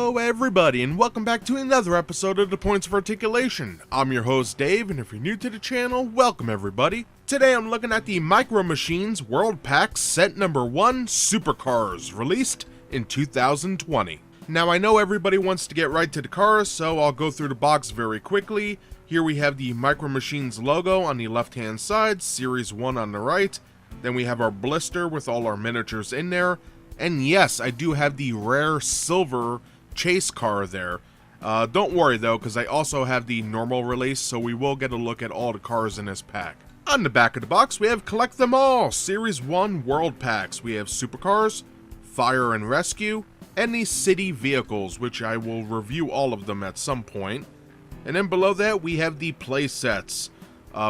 Hello everybody, and welcome back to another episode of the Points of Articulation. I'm your host Dave, and if you're new to the channel, welcome everybody. Today I'm looking at the Micro Machines World Pack Set Number 1 Supercars, released in 2020. Now I know everybody wants to get right to the cars, so I'll go through the box very quickly. Here we have the Micro Machines logo on the left hand side, Series 1 on the right. Then we have our blister with all our miniatures in there. And yes, I do have the rare silver chase car there. Don't worry though, because I also have the normal release, so we will get a look at all the cars in this pack. On the back of the box, we have Collect Them All, Series 1 World Packs. We have Supercars, Fire and Rescue, and the City Vehicles, which I will review all of them at some point. And then below that, we have the play sets.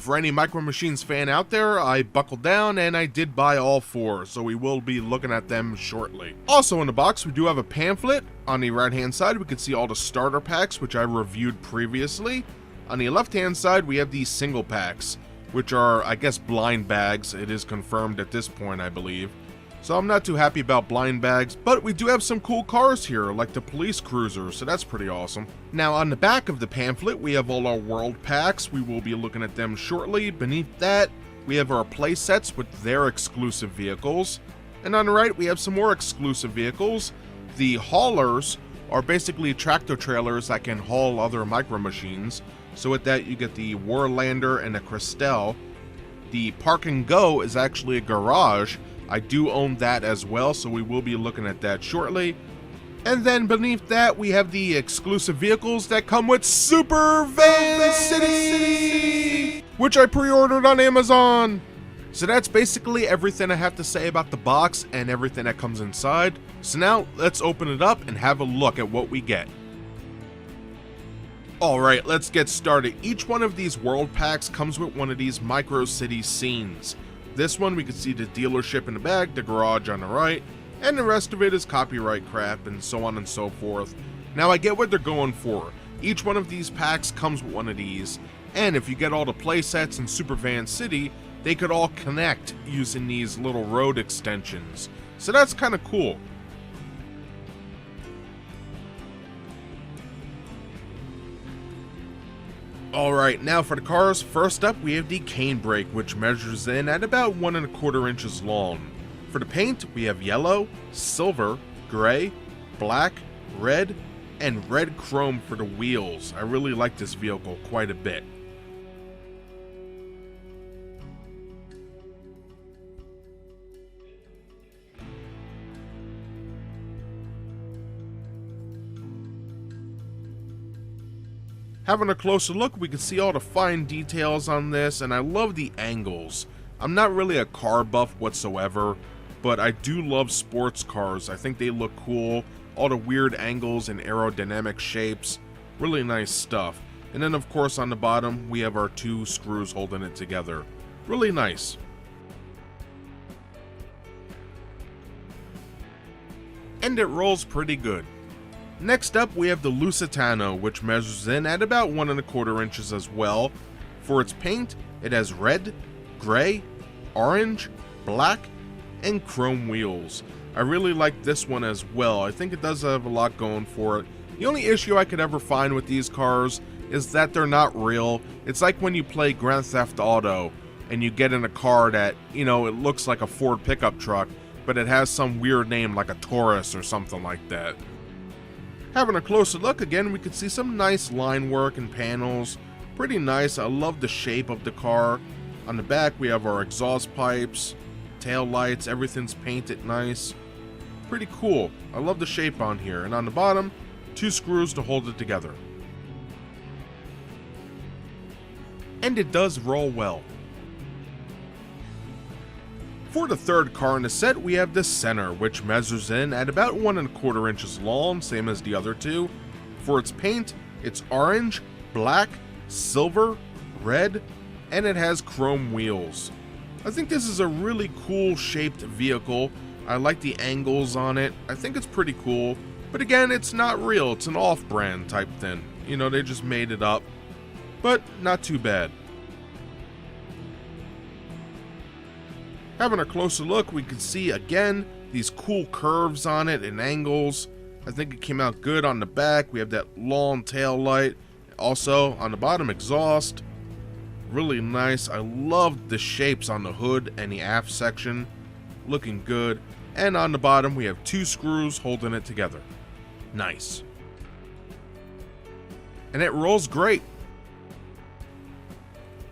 For any Micro Machines fan out there, I buckled down and I did buy all 4, so we will be looking at them shortly. Also in the box, we do have a pamphlet. On the right hand side, we can see all the starter packs, which I reviewed previously. On the left hand side, we have the single packs, which are, I guess, blind bags. It is confirmed at this point, I believe. So I'm not too happy about blind bags, but we do have some cool cars here, like the police cruiser, so that's pretty awesome. Now on the back of the pamphlet, we have all our world packs. We will be looking at them shortly. Beneath that, we have our play sets with their exclusive vehicles. And on the right, we have some more exclusive vehicles. The haulers are basically tractor trailers that can haul other Micro Machines. So with that, you get the Warlander and a Cristal. The Park and Go is actually a garage. I do own that as well, so we will be looking at that shortly. And then beneath that, we have the exclusive vehicles that come with Super Van City, which I pre-ordered on Amazon. So that's basically everything I have to say about the box and everything that comes inside. So now, let's open it up and have a look at what we get. Alright, let's get started. Each one of these world packs comes with one of these Micro City scenes. This one, we can see the dealership in the back, the garage on the right, and the rest of it is copyright crap and so on and so forth. Now, I get what they're going for. Each one of these packs comes with one of these, and if you get all the playsets in Super Van City, they could all connect using these little road extensions. So that's kind of cool. Alright, now for the cars, first up we have the Canebreak, which measures in at about 1 1/4 inches long. For the paint, we have yellow, silver, gray, black, red, and red chrome for the wheels. I really like this vehicle quite a bit. Having a closer look, we can see all the fine details on this, and I love the angles. I'm not really a car buff whatsoever, but I do love sports cars. I think they look cool. All the weird angles and aerodynamic shapes. Really nice stuff. And then of course on the bottom, we have our 2 screws holding it together. Really nice. And it rolls pretty good. Next up, we have the Lucano, which measures in at about 1 1/4 inches as well. For its paint, it has red, gray, orange, black, and chrome wheels. I really like this one as well. I think it does have a lot going for it. The only issue I could ever find with these cars is that they're not real. It's like when you play Grand Theft Auto and you get in a car that, you know, it looks like a Ford pickup truck, but it has some weird name like a Taurus or something like that. Having a closer look, again, we can see some nice line work and panels. Pretty nice. I love the shape of the car. On the back, we have our exhaust pipes, tail lights, everything's painted nice. Pretty cool. I love the shape on here. And on the bottom, 2 screws to hold it together. And it does roll well. For the third car in the set, we have the Center, which measures in at about 1 1/4 inches long, same as the other 2. For its paint, it's orange, black, silver, red, and it has chrome wheels. I think this is a really cool shaped vehicle. I like the angles on it. I think it's pretty cool. But again, it's not real. It's an off-brand type thing. You know, they just made it up. But not too bad. Having a closer look, we can see again these cool curves on it and angles. I think it came out good on the back. We have that long tail light. Also, on the bottom, exhaust. Really nice. I love the shapes on the hood and the aft section. Looking good. And on the bottom, we have 2 screws holding it together. Nice. And it rolls great.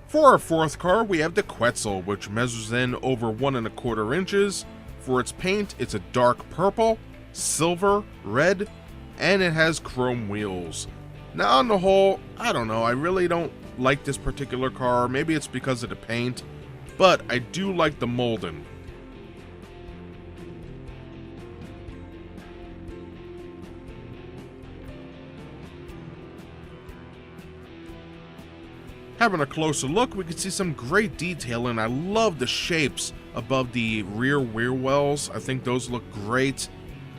For our fourth car, we have the Quetzal, which measures in over 1¼ inches. For its paint, it's a dark purple, silver, red, and it has chrome wheels. Now on the whole, I don't know, I really don't like this particular car. Maybe it's because of the paint, but I do like the molding. Having a closer look, we can see some great detailing. I love the shapes above the rear wheel wells. I think those look great.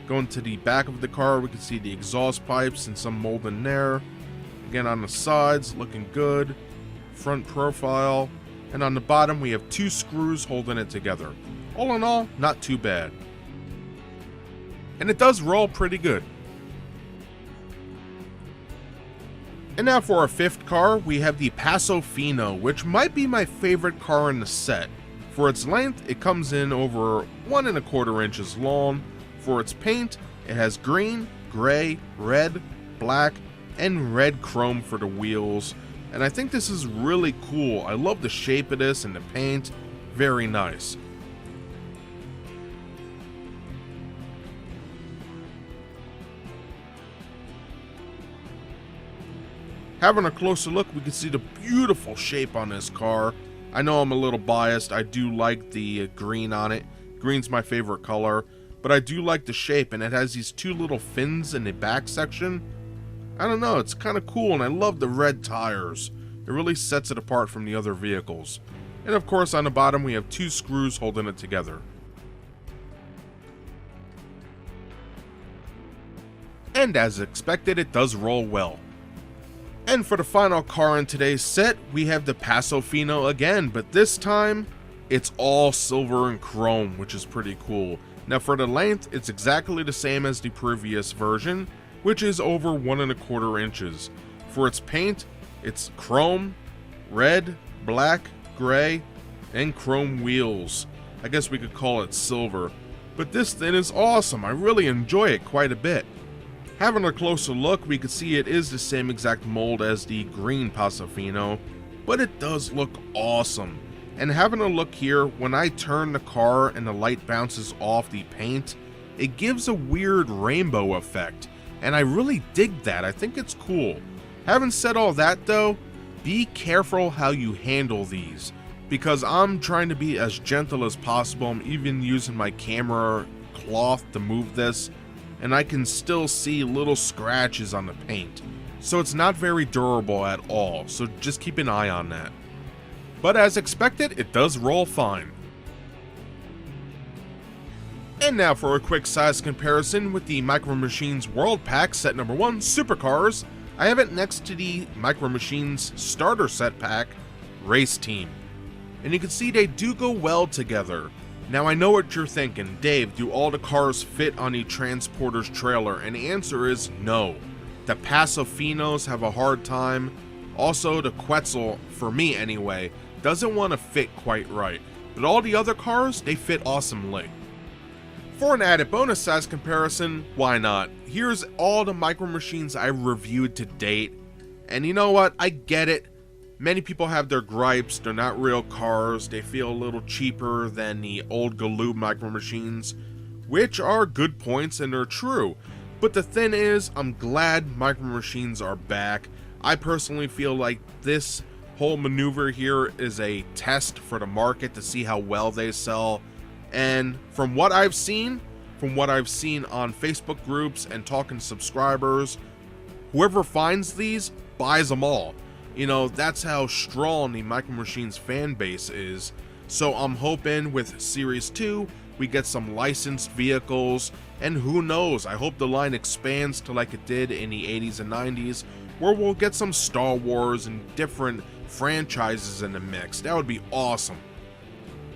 Going to the back of the car, we can see the exhaust pipes and some molding there. Again, on the sides, looking good. Front profile. And on the bottom, we have 2 screws holding it together. All in all, not too bad. And it does roll pretty good. And now for our fifth car, we have the Paso Fino, which might be my favorite car in the set. For its length, it comes in over 1¼ inches long. For its paint, it has green, gray, red, black, and red chrome for the wheels. And I think this is really cool. I love the shape of this and the paint. Very nice. Having a closer look, we can see the beautiful shape on this car. I know I'm a little biased. I do like the green on it. Green's my favorite color. But I do like the shape, and it has these 2 little fins in the back section. I don't know, it's kind of cool, and I love the red tires. It really sets it apart from the other vehicles. And of course, on the bottom, we have 2 screws holding it together. And as expected, it does roll well. And for the final car in today's set, we have the Paso Fino again, but this time, it's all silver and chrome, which is pretty cool. Now for the length, it's exactly the same as the previous version, which is over 1¼ inches. For its paint, it's chrome, red, black, gray, and chrome wheels. I guess we could call it silver. But this thing is awesome, I really enjoy it quite a bit. Having a closer look, we can see it is the same exact mold as the green Paso Fino, but it does look awesome. And having a look here, when I turn the car and the light bounces off the paint, it gives a weird rainbow effect, and I really dig that. I think it's cool. Having said all that though, be careful how you handle these, because I'm trying to be as gentle as possible. I'm even using my camera cloth to move this, and I can still see little scratches on the paint. So it's not very durable at all, so just keep an eye on that. But as expected, it does roll fine. And now for a quick size comparison with the Micro Machines World Pack Set Number 1 Supercars. I have it next to the Micro Machines Starter Set Pack Race Team. And you can see they do go well together. Now I know what you're thinking, Dave, do all the cars fit on the Transporter's trailer? And the answer is no. The Paso Finos have a hard time. Also, the Quetzal, for me anyway, doesn't want to fit quite right. But all the other cars, they fit awesomely. For an added bonus size comparison, why not? Here's all the Micro Machines I reviewed to date. And you know what? I get it. Many people have their gripes, they're not real cars, they feel a little cheaper than the old Galoob Micro Machines, which are good points and they're true. But the thing is, I'm glad Micro Machines are back. I personally feel like this whole maneuver here is a test for the market to see how well they sell. And from what I've seen on Facebook groups and talking to subscribers, whoever finds these buys them all. You know, that's how strong the Micro Machines fan base is. So I'm hoping with Series 2, we get some licensed vehicles, and who knows, I hope the line expands to like it did in the 80s and 90s, where we'll get some Star Wars and different franchises in the mix. That would be awesome.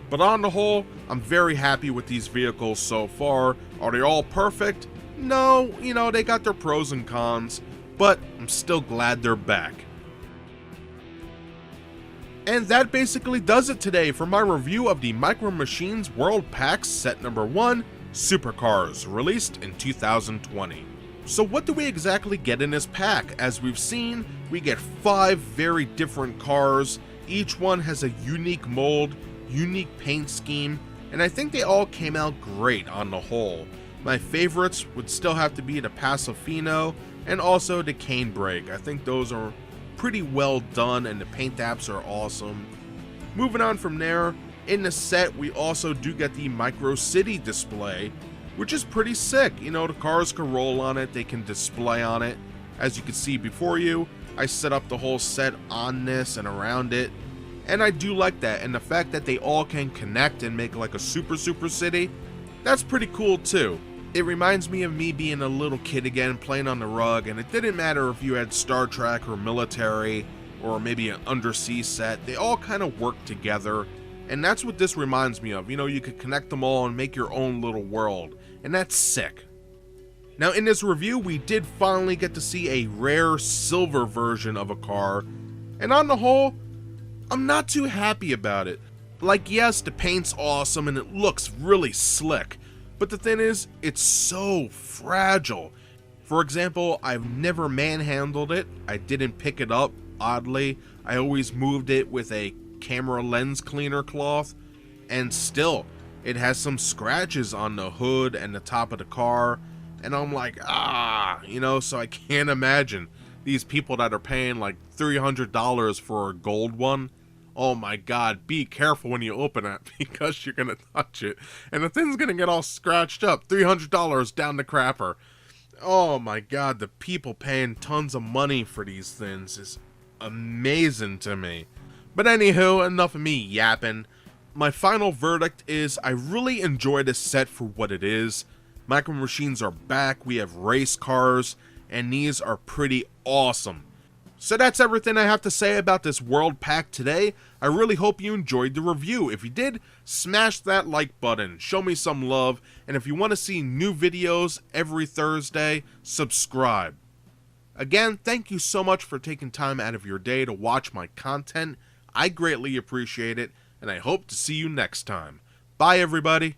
But on the whole, I'm very happy with these vehicles so far. Are they all perfect? No, they got their pros and cons, but I'm still glad they're back. And that basically does it today for my review of the Micro Machines World Packs Set Number 1, Supercars, released in 2020. So what do we exactly get in this pack? As we've seen, we get 5 very different cars. Each one has a unique mold, unique paint scheme, and I think they all came out great on the whole. My favorites would still have to be the Paso Fino and also the Canebreak. I think those are pretty well done and the paint apps are awesome. Moving on from there, in the set we also do get the Micro City display, which is pretty sick. The cars can roll on it, they can display on it. As you can see before you, I set up the whole set on this and around it, and I do like that. And the fact that they all can connect and make like a super city, that's pretty cool too. It reminds me of me being a little kid again, playing on the rug, and it didn't matter if you had Star Trek or military or maybe an undersea set, they all kind of work together, and that's what this reminds me of. You could connect them all and make your own little world, and that's sick. Now in this review, we did finally get to see a rare silver version of a car, and on the whole, I'm not too happy about it. Like, yes, the paint's awesome and it looks really slick, but the thing is, it's so fragile. For example, I've never manhandled it. I didn't pick it up, oddly. I always moved it with a camera lens cleaner cloth, and still, it has some scratches on the hood and the top of the car, and I'm like, so I can't imagine these people that are paying like $300 for a gold one. Oh my god, be careful when you open it because you're gonna touch it and the thing's gonna get all scratched up. $300 down the crapper. Oh my god, the people paying tons of money for these things is amazing to me. But anywho, enough of me yapping. My final verdict is I really enjoy this set for what it is. Micro Machines are back, we have race cars, and these are pretty awesome. So that's everything I have to say about this World Pack today. I really hope you enjoyed the review. If you did, smash that like button, show me some love, and if you want to see new videos every Thursday, subscribe. Again, thank you so much for taking time out of your day to watch my content. I greatly appreciate it, and I hope to see you next time. Bye everybody.